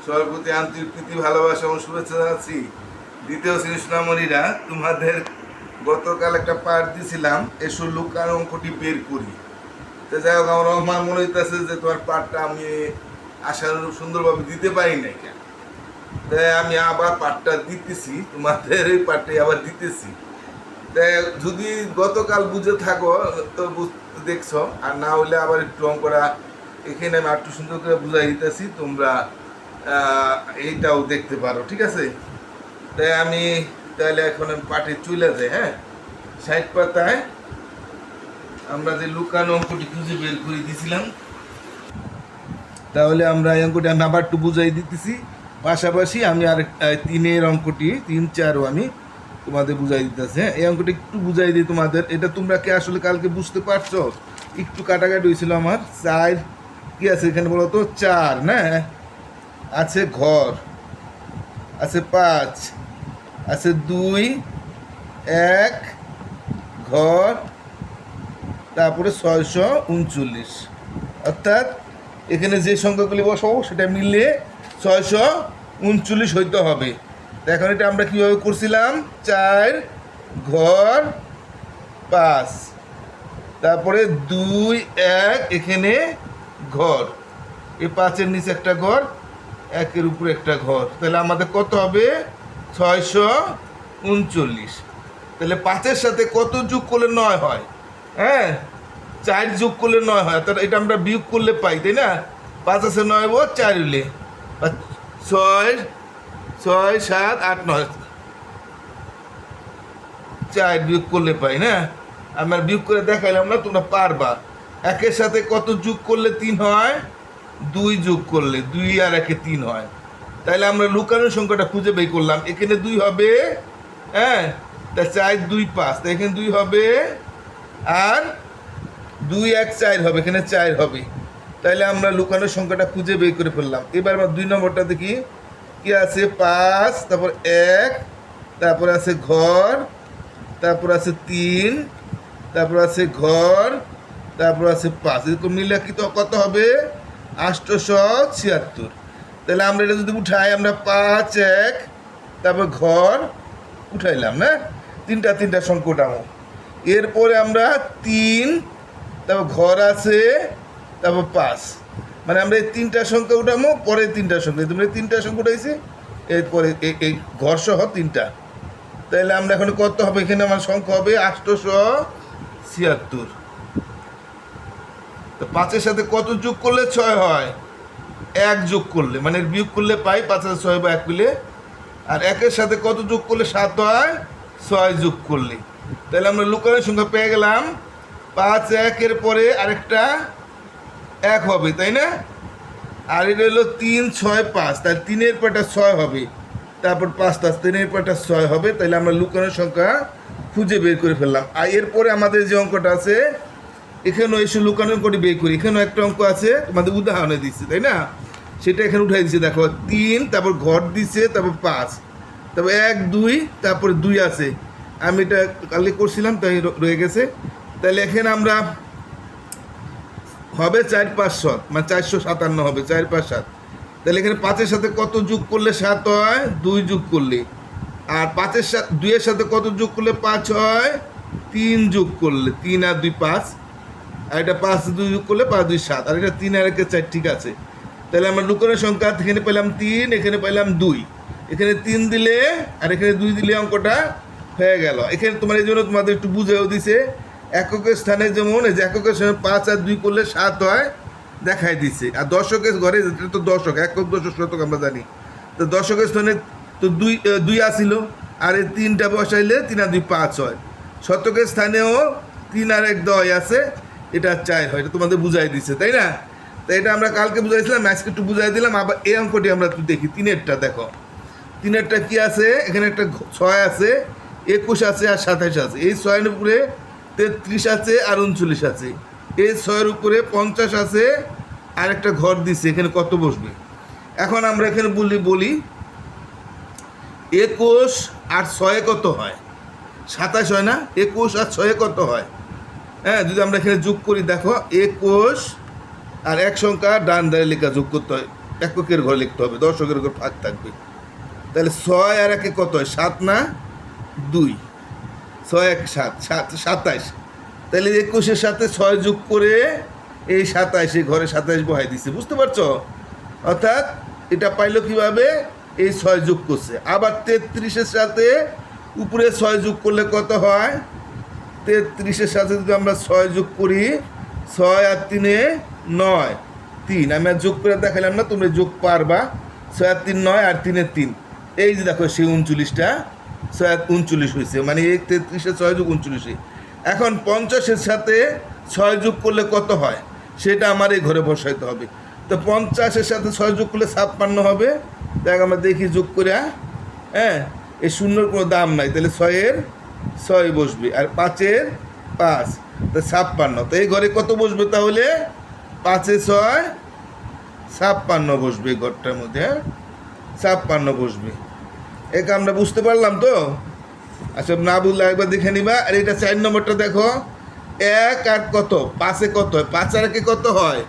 সবার প্রতি আন্তরিক প্রীতি ভালোবাসা এবং শুভেচ্ছা জানাচ্ছি। দ্বিতীয় শ্রেণী সোনামণিরা, তোমাদের গতকাল একটা পাঠ দিয়েছিলাম, এসো লুকার অঙ্কটি বের করি। তো যাই হোক, আমার মনে হইতেছে যে তোমার পাঠটা আমি আশানুরূপ সুন্দরভাবে দিতে পারি নাই কেন, তাই আমি আবার পাঠটা দিতেছি, তোমাদের এই পাঠটাই আবার দিতেছি। তাই যদি গতকাল বুঝে থাকো তো দেখছো, আর না হলে আবার একটু অঙ্কটা এখানে আমি একটু সুন্দর করে বুঝাই দিতেছি, তোমরা এইটাও দেখতে পারো, ঠিক আছে? তাই আমি তাহলে এখন পাঠে চলে যাই। হ্যাঁ, 60 পাতায় আমরা যে লুকানো অঙ্কটি খুঁজে বের করে দিয়েছিলাম, তাহলে আমরা এই অঙ্কটি আমি আবার একটু বুঝাই দিতেছি, পাশাপাশি আমি আর 3-এর অঙ্কটি 3-4ও আমি তোমাদের বুঝাই দিতেছি। হ্যাঁ, এই অঙ্কটি একটু বুঝাই দিই তোমাদের। এটা তোমরা কি আসলে কালকে বুঝতে পারছো? একটু কাটাকাটি হয়েছিল আমার। 4 কি আছে এখানে বলো তো? 4 না, আছে ঘর, আছে 5, আছে 2, 1 ঘর, তারপরে 639। অর্থাৎ এখানে যে সংখ্যাগুলি বসাবো সেটা মিলিয়ে 639 হইতে হবে। এখন এটা আমরা কীভাবে করছিলাম? 4 ঘর 5, তারপরে 2, 1 এখানে ঘর, এই 5-এর নিচে একটা ঘর, 1-এর উপরে একটা ঘর, তাহলে আমাদের কত হবে? 639। তাহলে 5-এর সাথে কত যোগ করলে 9 হয়? হ্যাঁ, 4 যোগ করলে 9 হয়, তাহলে এটা আমরা বিয়োগ করলে পাই, তাই না? 5 আছে 9 4 হলে 6, 6, 7, 8, 9, 4 বিয়োগ করলে পাই না? আমরা বিয়োগ করে দেখাইলাম না, তোমরা পারবা। 1-এর সাথে কত যোগ করলে 3 হয়? 2 যোগ করলে 2 আর 1-এ 3 হয়। তাহলে আমরা লুকানোর সংখ্যাটা খুঁজে বের করলাম। এখানে 2 হবে, হ্যাঁ, তা 4, 2, 5, তা এখানে 2 হবে, আর 2, 1, 4 হবে, এখানে 4 হবে। তাহলে আমরা লুকানোর সংখ্যাটা খুঁজে বের করে ফেললাম। এবার আমরা 2 নম্বরটা দেখি কি আছে। 5, তারপর 1, তারপর আছে ঘর, তারপর আছে 3, তারপর আছে ঘর, তারপর আছে 5, এরকম মিলে কি তো কত হবে? 876। তাহলে আমরা এটা যদি উঠাই, আমরা 5, 1, তারপর ঘর উঠাইলাম না, তিনটা সংখ্যা উঠাবো। এরপরে আমরা 3, তারপর ঘর আছে, তারপর 5, মানে আমরা এই 3টা সংখ্যা উঠাবো, পরে 3টা সংখ্যা, তোমরা 3টা সংখ্যা উঠাইছি, এরপরে এই ঘর সহ 3টা। তাহলে আমরা এখন কত হবে? এখানে আমার সংখ্যা হবে 876। তো 5-এর সাথে কত যোগ করলে 6 হয়? 1 যোগ করলে, মানে বিয়োগ করলে পাই 5 আর 6 বা 1 মিলে। আর 1-এর সাথে কত যোগ করলে 7 হয়? 6 যোগ করলে। তাহলে আমরা লুকানোর সংখ্যা পেয়ে গেলাম। 5, 1-এর পরে আরেকটা 1 হবে, তাই না? আর এটা হলো 3, 6, 5, তাহলে 3-এর পরটা 6 হবে, তারপর 5টা 3-এর পরটা 6 হবে। তাহলে আমরা লুকানোর সংখ্যা খুঁজে বের করে ফেললাম। আর এরপরে আমাদের যে অঙ্কটা আছে, এখানেও এসে লুকানোর অঙ্কটি বের করি। এখানেও একটা অঙ্ক আছে, তোমাদের উদাহরণে দিচ্ছে, তাই না? সেটা এখানে উঠাই দিচ্ছে, দেখো 3, তারপর ঘর দিচ্ছে, তারপর 5, তারপর 1, 2, তারপরে 2 আছে। আমি এটা কালকে করছিলাম, তাই রয়ে গেছে। তাহলে এখানে আমরা হবে 4, 5, 7, মানে 457 হবে, 4, 5, 7। তাহলে এখানে 5-এর সাথে কত যোগ করলে 7 হয়? 2 যোগ করলে। আর 5-এর সাথে 2-এর সাথে কত যোগ করলে 5 হয়? 3 যোগ করলে। 3 আর 2, 5, আর এটা 5, 2 যোগ করলে 5, 2, 7, আর এটা 3 আর 1, 4, ঠিক আছে। তাহলে আমরা লুকানোর সংখ্যা এখানে পেলাম 3, এখানে পেলাম 2, এখানে 3 দিলে আর এখানে 2 দিলে অঙ্কটা হয়ে গেল। এখানে তোমার এই জন্য তোমাদের একটু বুঝেও দিছে, এককের স্থানে যেমন এই যে এককের স্থানে 5 আর 2 করলে 7 হয়, দেখাই দিছে। আর দশকের ঘরে, এটা তো দশক, একক, দশক, শতক আমরা জানি। তো দশকের স্থানে তো 2 আসিল, আর এই 3টা বসাইলে 3 আর 2, 5 হয়। শতকের স্থানেও 3 আর 1 10 আছে, এটা 4 হয়। এটা তোমাদের বুঝাই দিচ্ছে, তাই না? তো এটা আমরা কালকে বুঝাইছিলাম, আজকে একটু বুঝাই দিলাম। আবার এই অঙ্কটি আমরা একটু দেখি। 3-এরটা দেখো, 3-এরটা কি আছে? এখানে একটা 6 আছে, 21 আছে, আর 27 আছে। এই 6-এর উপরে 33 আছে, আর 39 আছে। এই 6-এর উপরে 50 আছে, আর একটা ঘর দিচ্ছে, এখানে কত বসবে? এখন আমরা এখানে বলি 21 আর 6 কত হয়? 27 হয় না? 21 আর 6 কত হয়? হ্যাঁ, যদি আমরা এখানে যোগ করি, দেখো 21 আর 1 সংখ্যা ডান ধারে লেখা যোগ করতে হয়। এককের ঘরে লিখতে হবে, দশকের ঘর ফাঁক থাকবে। তাহলে 6 আর 1 কত হয়? 7 না 2? 6 1 7, 27। তাহলে 21-এর সাথে 6 যোগ করে এই 27, এই ঘরে 27 বহাই দিচ্ছে, বুঝতে পারছো? অর্থাৎ এটা পাইলো কিভাবে? এই 6 যোগ করছে। আবার 33-এর সাথে উপরে 6 যোগ করলে কত হয়? 33-এর সাথে যদি আমরা 6 যোগ করি, 6 আর 3-এ 9, 3। আমি আর যোগ করে দেখালাম না, তোমরা যোগ পারবা। 6 আর 3 9, আর 3-এ 3। এই যে দেখো সেই 39টা, 6 আর 39 হয়েছে, মানে এই 33-এ 6 যোগ 39। এখন 50-এর সাথে 6 যোগ করলে কত হয় সেটা আমার এই ঘরে বসাইতে হবে। তো 50-এর সাথে 6 যোগ করলে 56 হবে। দেখ আমরা দেখি যোগ করে, হ্যাঁ, এই শূন্যর কোনো দাম নাই, তাহলে 6-এর 6 বসবে, আর 5-এর 5, তা 56। তো এই ঘরে কত বসবে তাহলে? 5-এ 6 56 বসবে এই ঘরটার মধ্যে, 56 বসবে। একে আমরা বুঝতে পারলাম তো? আচ্ছা, না বুঝলে একবার দেখে নিবা। আর এটা 4 নম্বরটা দেখো, 1 আর কত? 5-এ কত হয়? 5 আর 1-এ কত হয়?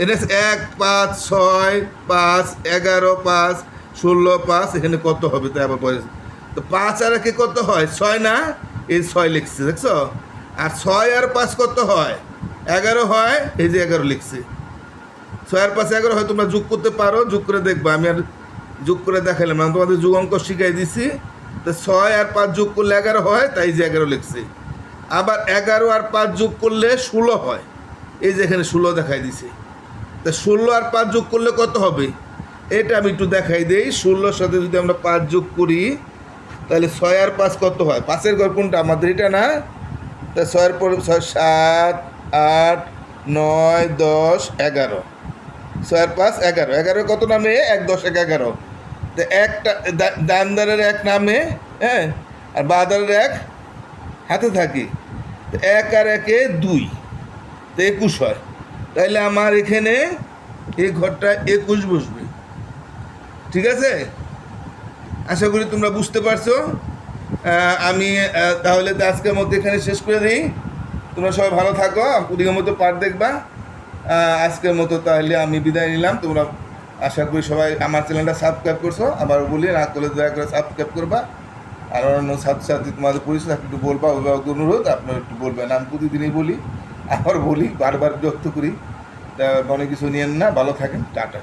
এটা 1 5 6 5 11 5 16 5, এখানে কত হবে তাই আবার বলেছে। তো 5 আর 1-এ কত হয়? 6 না? এই 6 লিখছে, দেখছো? আর 6 আর 5 কত হয়? 11 হয়, এই যে 11 লিখছে। 6 আর 5 11 হয়, তোমরা যোগ করতে পারো, যোগ করে দেখবা। আমি আর যোগ করে দেখালাম, আমি তোমাদের যোগ অঙ্ক শিখাই দিছি। তো 6 আর 5 যোগ করলে 11 হয়, তাই যে 11 লিখছে। আবার 11 আর 5 যোগ করলে 16 হয়, এই যে এখানে 16 দেখাই দিছে। তা 16 আর 5 যোগ করলে কত হবে? এটা আমি একটু দেখাই দিই। 16-র সাথে যদি আমরা 5 যোগ করি, তাহলে 6 আর 5 কত হয়? 5-এর ঘর কোনটা? আমাদের এটা না? তা 6-এর পরে 6 7 8 9 10 11, 6 আর 5 11, 11 কত নামে? 1 10 1 11। তো একটা ডান ধারের 1 নামে, হ্যাঁ, আর বাঁ ধারের 1 হাতে থাকে। তো 1 আর 1-এ 2, তো 21 হয়। তাইলে আমার এখানে এই ঘরটা 21 বসবে। ঠিক আছে? আশা করি তোমরা বুঝতে পারছো। আমি তাহলে তো আজকের মধ্যে এখানে শেষ করে দিই। তোমরা সবাই ভালো থাকো, ওদিকের মতো পার দেখবা। আজকের মতো তাহলে আমি বিদায় নিলাম। তোমরা আশা করি সবাই আমার চ্যানেলটা সাবস্ক্রাইব করছো। আবার বলি, না করলে দয়া করে সাবস্ক্রাইব করবা। আর অন্য ছাত্রছাত্রী তোমাদের পরিচয় একটু বলবা, অভিভাবক অনুরোধ আপনারা একটু বলবেন। আমি প্রতিদিনই বলি, আবার বলি, বারবার বিরক্ত করি। তা মনে কিছু নিয়েন না, ভালো থাকেন, টাটা।